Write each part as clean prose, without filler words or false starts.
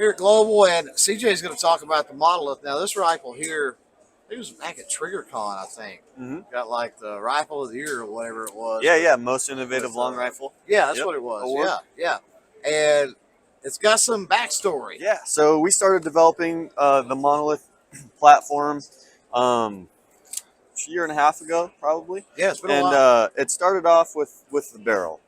here at Global, and CJ is going to talk about the Monolith. Now, this rifle here, it was back at TriggerCon, I think. Got like the rifle of the year or whatever it was. Yeah, yeah, most innovative long rifle. Yeah, that's what it was. Award. Yeah, yeah. And it's got some backstory. Yeah, so we started developing the Monolith platform a year and a half ago, probably. Yeah, it's been a while. And it started off with the barrel.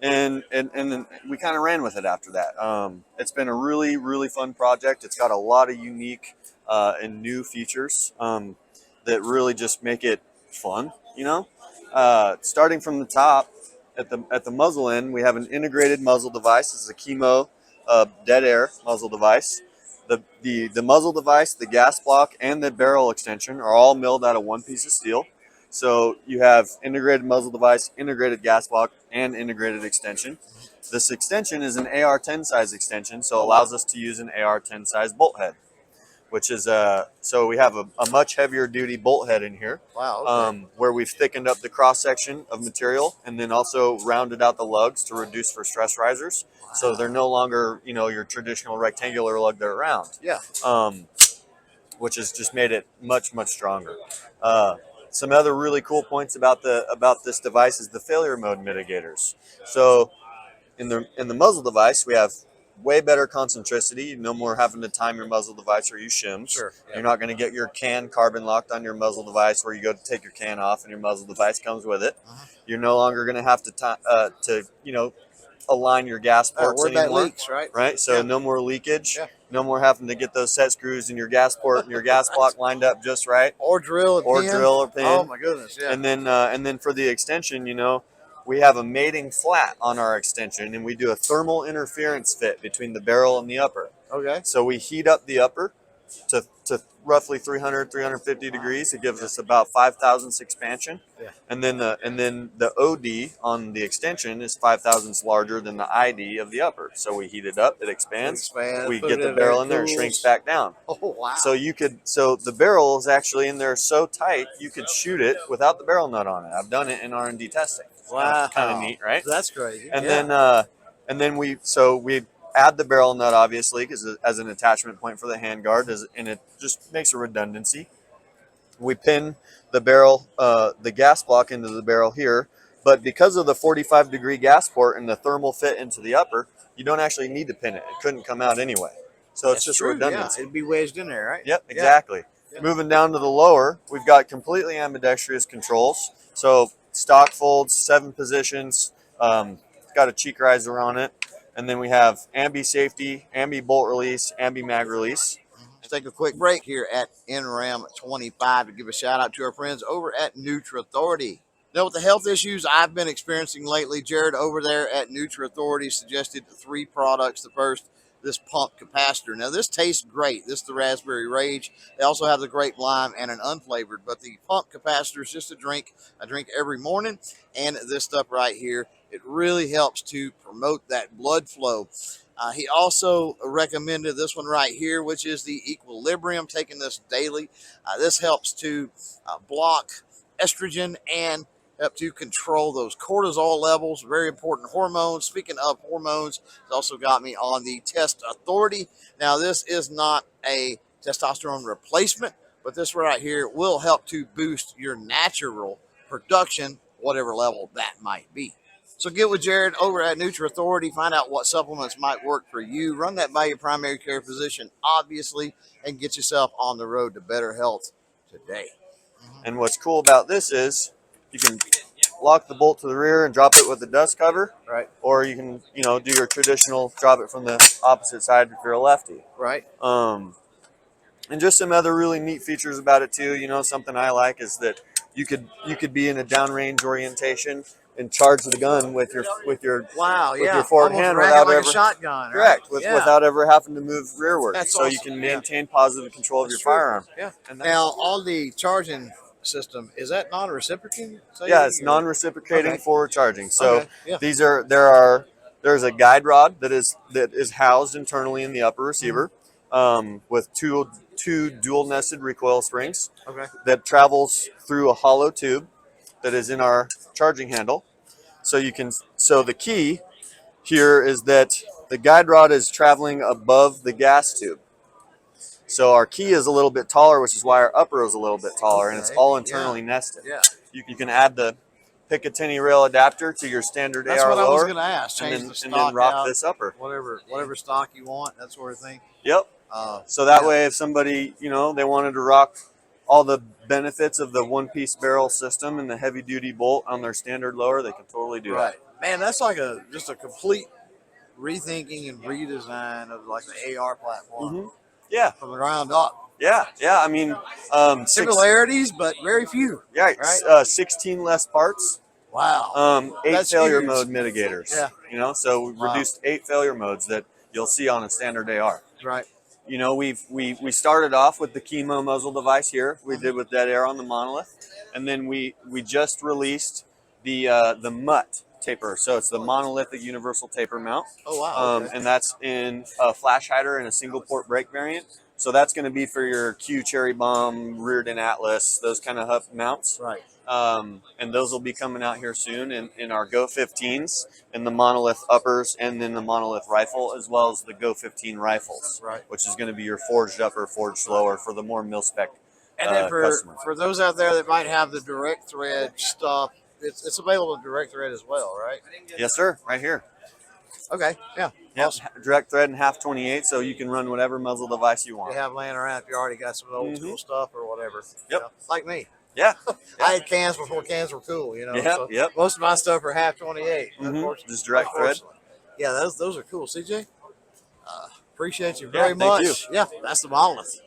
And then we kind of ran with it after that. It's been a really, really fun project. It's got a lot of unique and new features that really just make it fun, you know? Starting from the top, at the muzzle end, we have an integrated muzzle device. This is a chemo dead air muzzle device. The muzzle device, the gas block, and the barrel extension are all milled out of one piece of steel. So you have integrated muzzle device, integrated gas block, and integrated extension. This extension is an AR-10 size extension, so it allows us to use an AR-10 size bolt head, which is so we have a much heavier duty bolt head in here. Wow. Okay. Where we've thickened up the cross section of material and then also rounded out the lugs to reduce for stress risers. Wow. So they're no longer, you know, your traditional rectangular lug they're round. Yeah. Which has just made it much, much stronger. Some other really cool points about this device is the failure mode mitigators. So in the muzzle device, we have way better concentricity. No more having to time your muzzle device or use shims. Sure. Yeah. You're not going to get your can carbon locked on your muzzle device where you go to take your can off and your muzzle device comes with it. You're no longer going to have to you know, align your gas ports where anymore. That leaks, right? Right. So no more leakage. Yeah. No more having to get those set screws in your gas port and your gas block lined up just right. Or drill or pin. Oh my goodness, yeah. And then for the extension, you know, we have a mating flat on our extension, and we do a thermal interference fit between the barrel and the upper. Okay. So we heat up the upper to roughly 300, 350 degrees. It gives us about 5 thousandths expansion. Yeah. And then the OD on the extension is 5 thousandths larger than the ID of the upper. So we heat it up, it expands. We get the barrel in there, it shrinks back down. Oh wow. So the barrel is actually in there so tight you could shoot it without the barrel nut on it. I've done it in R&D testing. Wow. Kind of neat, right? That's crazy. And then we add the barrel nut, obviously, because as an attachment point for the handguard, and it just makes a redundancy. We pin the barrel, the gas block into the barrel here, but because of the 45-degree gas port and the thermal fit into the upper, you don't actually need to pin it. It couldn't come out anyway. So it's just true, redundancy. Yeah. It'd be wedged in there, right? Yep, exactly. Yeah. Moving down to the lower, we've got completely ambidextrous controls. So stock folds, 7 positions, got a cheek riser on it. And then we have ambi safety, ambi bolt release, ambi mag release. Let's take a quick break here at NRAAM 25 to give a shout out to our friends over at Nutra Authority. Now, with the health issues I've been experiencing lately, Jared over there at Nutra Authority suggested 3 products. The first, this pump capacitor. Now, this tastes great. This is the Raspberry Rage. They also have the grape lime and an unflavored, but the pump capacitor is just a drink I drink every morning. And this stuff right here, it really helps to promote that blood flow. He also recommended this one right here, which is the Equilibrium, taking this daily. This helps to block estrogen and help to control those cortisol levels, very important hormones. Speaking of hormones, it's also got me on the Test Authority. Now, this is not a testosterone replacement, but this right here will help to boost your natural production, whatever level that might be. So get with Jared over at Nutra Authority, find out what supplements might work for you, run that by your primary care physician, obviously, and get yourself on the road to better health today. And what's cool about this is you can lock the bolt to the rear and drop it with the dust cover. Right. Or you can, you know, do your traditional drop it from the opposite side if you're a lefty. Right. And just some other really neat features about it too. You know, something I like is that you could be in a downrange orientation and charge the gun with your wow, with your forward hand without like ever a shotgun. Correct. Right? Without ever having to move rearward. That's so awesome. You can maintain positive control of your firearm. Yeah. And now on the charging system, is that non-reciprocating? Yeah, it's non-reciprocating forward charging. So okay. there's a guide rod that is housed internally in the upper receiver, with two dual nested recoil springs. Okay. That travels through a hollow tube that is in our charging handle. So the key here is that the guide rod is traveling above the gas tube. So our key is a little bit taller, which is why our upper is a little bit taller, and it's Okay. all internally nested. Yeah. You can add the Picatinny rail adapter to your standard That's AR what I was lower, going to ask. and Change then the stock rock out, this upper. whatever stock you want, that sort of thing. Yep. So that Yeah. way, if somebody, you know, they wanted to rock all the benefits of the one-piece barrel system and the heavy-duty bolt on their standard lower, they can totally do Right. that. Man, that's like just a complete rethinking and redesign of like the AR platform Yeah, from the ground up. yeah. I mean, Similarities, but very few. right. Right. 16 less parts. Wow. 8 That's failure huge. mode mitigators. Yeah. You know, so we Wow. reduced 8 failure modes that you'll see on a standard AR. Right. You know, we started off with the chemo muzzle device here. We did with Dead Air on the Monolith, and then we just released the MUT taper. So it's the monolithic universal taper mount. Oh wow. Okay. And that's in a flash hider and a single port brake variant. So that's going to be for your Q Cherry Bomb, Rearden Atlas, those kind of hub mounts. Right. And those will be coming out here soon in our Go 15s, and the Monolith uppers, and then the Monolith rifle, as well as the Go 15 rifles, Right. which is going to be your forged upper, forged lower for the more mil-spec And then customer. for those out there that might have the direct thread stuff, it's available in direct thread as well, right? Yes, sir, right here. Okay. Yeah. Yep, Awesome. direct thread and half 28, so you can run whatever muzzle device you You want. have laying around if you already got some old school stuff or whatever. Yep. You know, like me. Yeah. I had cans before cans were cool, you know. Yep, So yep. most of my stuff are half 28. Just direct thread. Yeah, those are cool. CJ, appreciate you very thank much. you. Yeah, that's the Monolith.